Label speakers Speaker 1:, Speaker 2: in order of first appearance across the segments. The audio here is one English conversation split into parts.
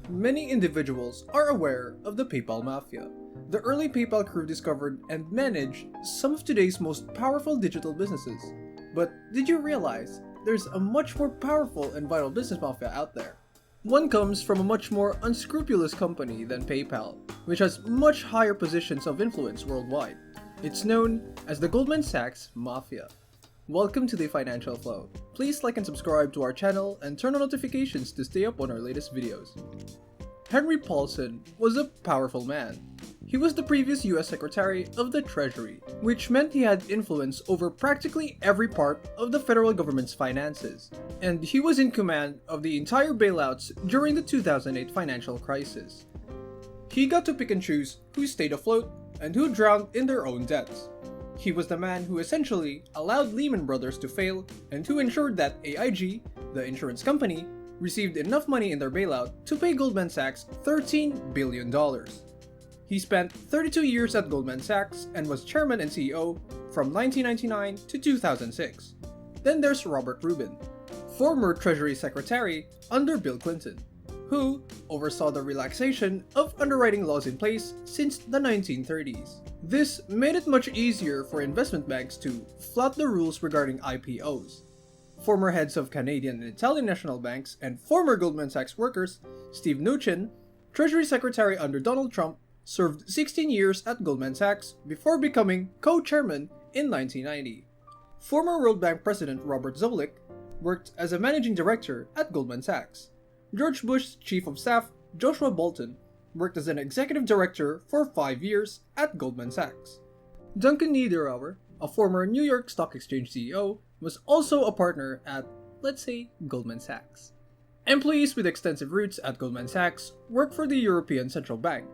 Speaker 1: Many individuals are aware of the PayPal Mafia. The early PayPal crew discovered and managed some of today's most powerful digital businesses. But did you realize there's a much more powerful and vital business mafia out there? One comes from a much more unscrupulous company than PayPal, which has much higher positions of influence worldwide. It's known as the Goldman Sachs Mafia. Welcome to the Financial Flow. Please like and subscribe to our channel and turn on notifications to stay up on our latest videos. Henry Paulson was a powerful man. He was the previous US Secretary of the Treasury, which meant he had influence over practically every part of the federal government's finances. And he was in command of the entire bailouts during the 2008 financial crisis. He got to pick and choose who stayed afloat and who drowned in their own debts. He was the man who essentially allowed Lehman Brothers to fail and who ensured that AIG, the insurance company, received enough money in their bailout to pay Goldman Sachs $13 billion. He spent 32 years at Goldman Sachs and was chairman and CEO from 1999 to 2006. Then there's Robert Rubin, former Treasury Secretary under Bill Clinton, who oversaw the relaxation of underwriting laws in place since the 1930s. This made it much easier for investment banks to flout the rules regarding IPOs. Former heads of Canadian and Italian national banks and former Goldman Sachs workers, Steve Mnuchin, Treasury Secretary under Donald Trump, served 16 years at Goldman Sachs before becoming co-chairman in 1990. Former World Bank President Robert Zoellick worked as a managing director at Goldman Sachs. George Bush's chief of staff, Joshua Bolten, worked as an executive director for 5 years at Goldman Sachs. Duncan Niederauer, a former New York Stock Exchange CEO, was also a partner at, let's say, Goldman Sachs. Employees with extensive roots at Goldman Sachs work for the European Central Bank,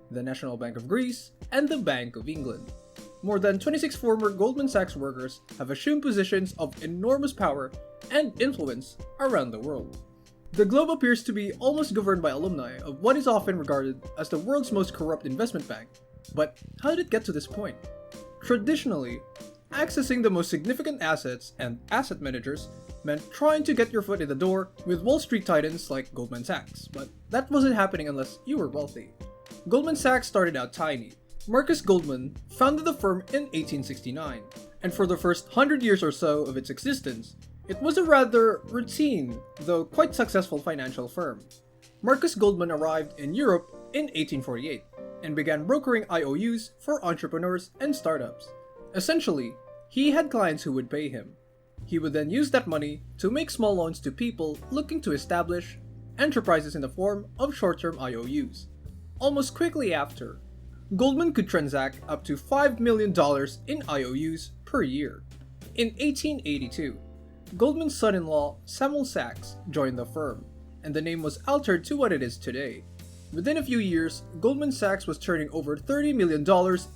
Speaker 1: the National Bank of Greece, and the Bank of England. More than 26 former Goldman Sachs workers have assumed positions of enormous power and influence around the world. The globe appears to be almost governed by alumni of what is often regarded as the world's most corrupt investment bank. But how did it get to this point? Traditionally, accessing the most significant assets and asset managers meant trying to get your foot in the door with Wall Street titans like Goldman Sachs, but that wasn't happening unless you were wealthy. Goldman Sachs started out tiny. Marcus Goldman founded the firm in 1869, and for the first 100 years or so of its existence, it was a rather routine, though quite successful financial firm. Marcus Goldman arrived in Europe in 1848 and began brokering IOUs for entrepreneurs and startups. Essentially, he had clients who would pay him. He would then use that money to make small loans to people looking to establish enterprises in the form of short-term IOUs. Almost quickly after, Goldman could transact up to $5 million in IOUs per year. In 1882, Goldman's son-in-law, Samuel Sachs, joined the firm, and the name was altered to what it is today. Within a few years, Goldman Sachs was turning over $30 million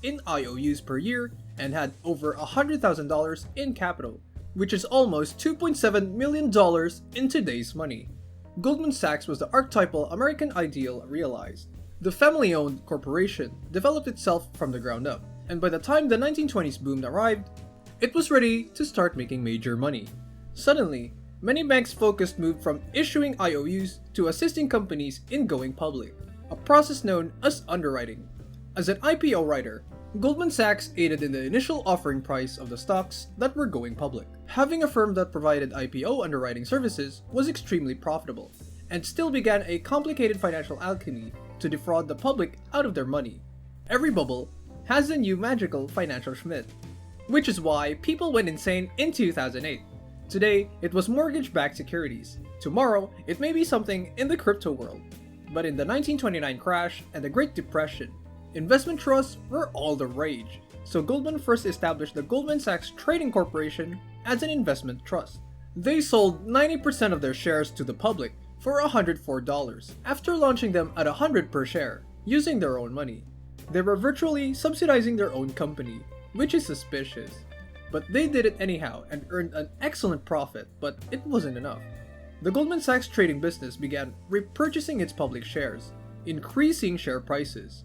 Speaker 1: in IOUs per year and had over $100,000 in capital, which is almost $2.7 million in today's money. Goldman Sachs was the archetypal American ideal realized. The family-owned corporation developed itself from the ground up, and by the time the 1920s boom arrived, it was ready to start making major money. Suddenly, many banks' focus moved from issuing IOUs to assisting companies in going public, a process known as underwriting. As an IPO writer, Goldman Sachs aided in the initial offering price of the stocks that were going public. Having a firm that provided IPO underwriting services was extremely profitable, and still began a complicated financial alchemy to defraud the public out of their money. Every bubble has a new magical financial Schmidt, which is why people went insane in 2008. Today, it was mortgage-backed securities. Tomorrow, it may be something in the crypto world. But in the 1929 crash and the Great Depression, investment trusts were all the rage. So Goldman first established the Goldman Sachs Trading Corporation as an investment trust. They sold 90% of their shares to the public for $104 after launching them at $100 per share, using their own money. They were virtually subsidizing their own company, which is suspicious. But they did it anyhow and earned an excellent profit, but it wasn't enough. The Goldman Sachs trading business began repurchasing its public shares, increasing share prices.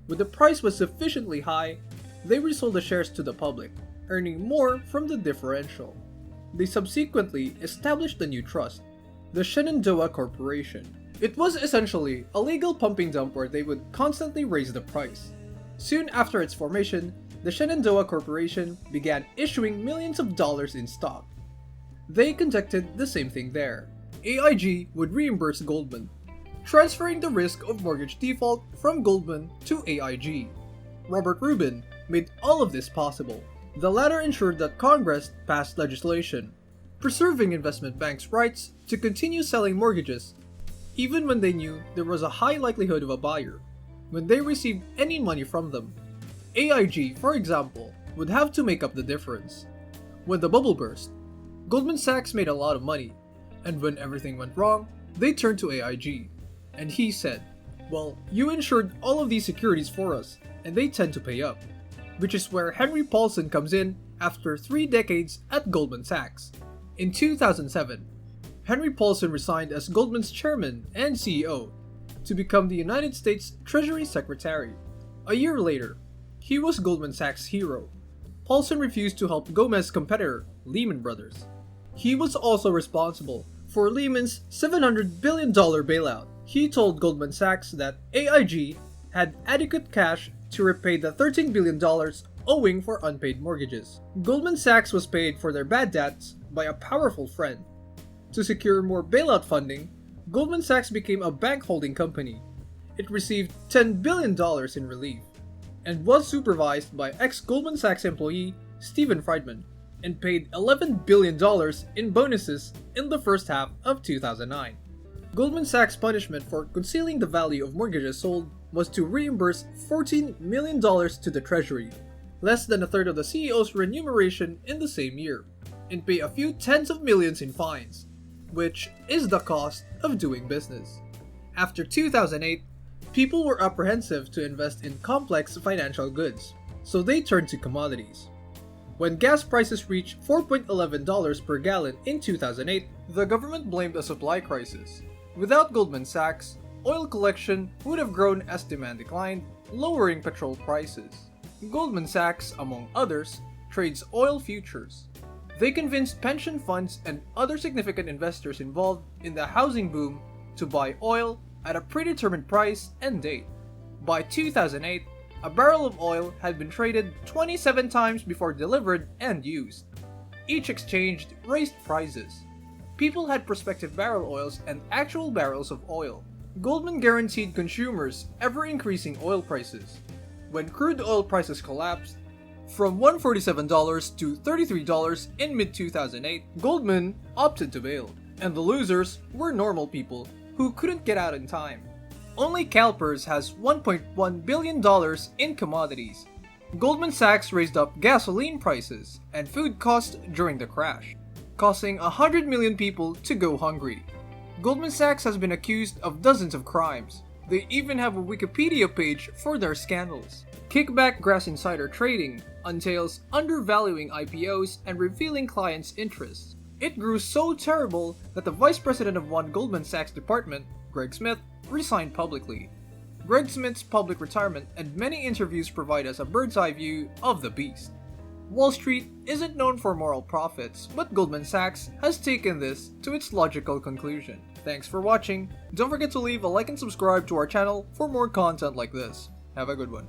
Speaker 1: When the price was sufficiently high, they resold the shares to the public, earning more from the differential. They subsequently established a new trust, the Shenandoah Corporation. It was essentially a legal pumping dump where they would constantly raise the price. Soon after its formation, the Shenandoah Corporation began issuing millions of dollars in stock. They conducted the same thing there. AIG would reimburse Goldman, transferring the risk of mortgage default from Goldman to AIG. Robert Rubin made all of this possible. The latter ensured that Congress passed legislation, preserving investment banks' rights to continue selling mortgages even when they knew there was a high likelihood of a buyer. When they received any money from them, AIG, for example, would have to make up the difference. When the bubble burst, Goldman Sachs made a lot of money, and when everything went wrong, they turned to AIG. And he said, "Well, you insured all of these securities for us, and they tend to pay up." Which is where Henry Paulson comes in after 3 decades at Goldman Sachs. In 2007, Henry Paulson resigned as Goldman's chairman and CEO to become the United States Treasury Secretary. A year later, he was Goldman Sachs' hero. Paulson refused to help Gomez's competitor, Lehman Brothers. He was also responsible for Lehman's $700 billion bailout. He told Goldman Sachs that AIG had adequate cash to repay the $13 billion owing for unpaid mortgages. Goldman Sachs was paid for their bad debts by a powerful friend. To secure more bailout funding, Goldman Sachs became a bank holding company. It received $10 billion in relief, and was supervised by ex-Goldman Sachs employee Stephen Friedman, and paid $11 billion in bonuses in the first half of 2009. Goldman Sachs' punishment for concealing the value of mortgages sold was to reimburse $14 million to the Treasury, less than a third of the CEO's remuneration in the same year, and pay a few tens of millions in fines, which is the cost of doing business. After 2008, people were apprehensive to invest in complex financial goods, so they turned to commodities. When gas prices reached $4.11 per gallon in 2008, the government blamed a supply crisis. Without Goldman Sachs, oil collection would have grown as demand declined, lowering petrol prices. Goldman Sachs, among others, trades oil futures. They convinced pension funds and other significant investors involved in the housing boom to buy oil at a predetermined price and date. By 2008, a barrel of oil had been traded 27 times before delivered and used. Each exchange raised prices. People had prospective barrel oils and actual barrels of oil. Goldman guaranteed consumers ever-increasing oil prices. When crude oil prices collapsed, from $147 to $33 in mid-2008, Goldman opted to bail, and the losers were normal people who couldn't get out in time. Only CalPERS has $1.1 billion in commodities. Goldman Sachs raised up gasoline prices and food costs during the crash, causing 100 million people to go hungry. Goldman Sachs has been accused of dozens of crimes. They even have a Wikipedia page for their scandals. Kickback grass insider trading entails undervaluing IPOs and revealing clients' interests. It grew so terrible that the vice president of one Goldman Sachs department, Greg Smith, resigned publicly. Greg Smith's public retirement and many interviews provide us a bird's eye view of the beast. Wall Street isn't known for moral profits, but Goldman Sachs has taken this to its logical conclusion. Thanks for watching. Don't forget to leave a like and subscribe to our channel for more content like this. Have a good one.